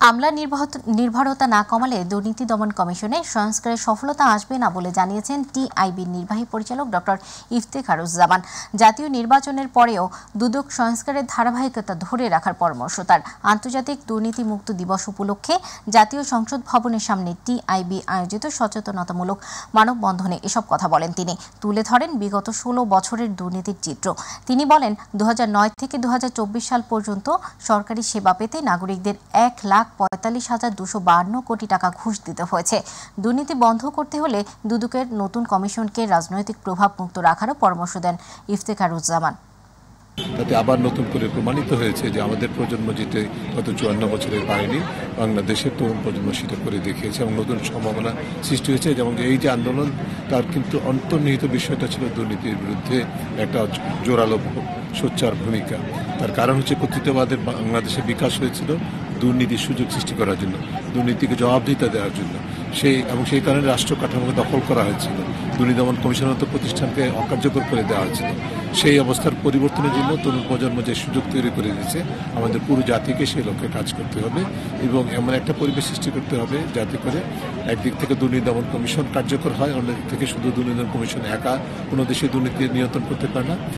আমলা নির্ভরতা না কমালে দুর্নীতি দমন কমিশনে সংস্কারের সফলতা আসবে না বলে জানিয়েছেন টিআইবির নির্বাহী পরিচালক ডক্টর ইফতেখারুজ্জামান। জাতীয় নির্বাচনের পরেও দুদক সংস্কারের ধারাবাহিকতা ধরে রাখার পরামর্শ তার। আন্তর্জাতিক দুর্নীতি মুক্ত দিবস উপলক্ষে জাতীয় সংসদ ভবনের সামনে টিআইবি আয়োজিত সচেতনতামূলক মানববন্ধনে এসব কথা বলেন তিনি। তুলে ধরেন বিগত ১৬ বছরের দুর্নীতির চিত্র। তিনি বলেন ২০০৯ থেকে ২০২৪ সাল পর্যন্ত সরকারি সেবা পেতে নাগরিকদের ১,৪৫,২৫২ কোটি টাকা ঘুষ দিতে হয়েছে। দুর্নীতি বন্ধ করতে হলে দুদকের নতুন কমিশনকে রাজনৈতিক প্রভাব মুক্ত রাখারও পরামর্শ দেন ইফতেখারুজ্জামান। তাতে আবার নতুন করে প্রমাণিত হয়েছে যে আমাদের প্রজন্ম যেটা গত ৫৪ বছরের পারেনি, বাংলাদেশের তরুণ প্রজন্ম সেটা করে দেখিয়েছে এবং নতুন সম্ভাবনা সৃষ্টি হয়েছে। যেমন এই যে আন্দোলন, তার কিন্তু অন্তর্নিহিত বিষয়টা ছিল দুর্নীতির বিরুদ্ধে একটা জোরালো সোচ্চার ভূমিকা। তার কারণ হচ্ছে কর্তৃত্ববাদের বাংলাদেশে বিকাশ হয়েছিল দুর্নীতির সুযোগ সৃষ্টি করার জন্য, দুর্নীতিকে জবাবদিহিতা দেওয়ার জন্য। সেই কারণে রাষ্ট্র কাঠামোকে দখল করা হয়েছিল, দুর্নীতি দমন কমিশনের মতো প্রতিষ্ঠানকে অকার্যকর করে দেওয়া হয়েছিল। সেই অবস্থার পরিবর্তনের জন্য তরুণ প্রজন্ম যে সুযোগ তৈরি করে দিয়েছে, আমাদের পুরো জাতিকে সেই লক্ষ্যে কাজ করতে হবে এবং এমন একটা পরিবেশ সৃষ্টি করতে হবে যাতে করে একদিক থেকে দুর্নীতি দমন কমিশন কার্যকর হয়, অন্যদিক থেকে শুধু দুর্নীতি দমন কমিশন একা কোনো দেশে দুর্নীতি নিয়ন্ত্রণ করতে পারে না।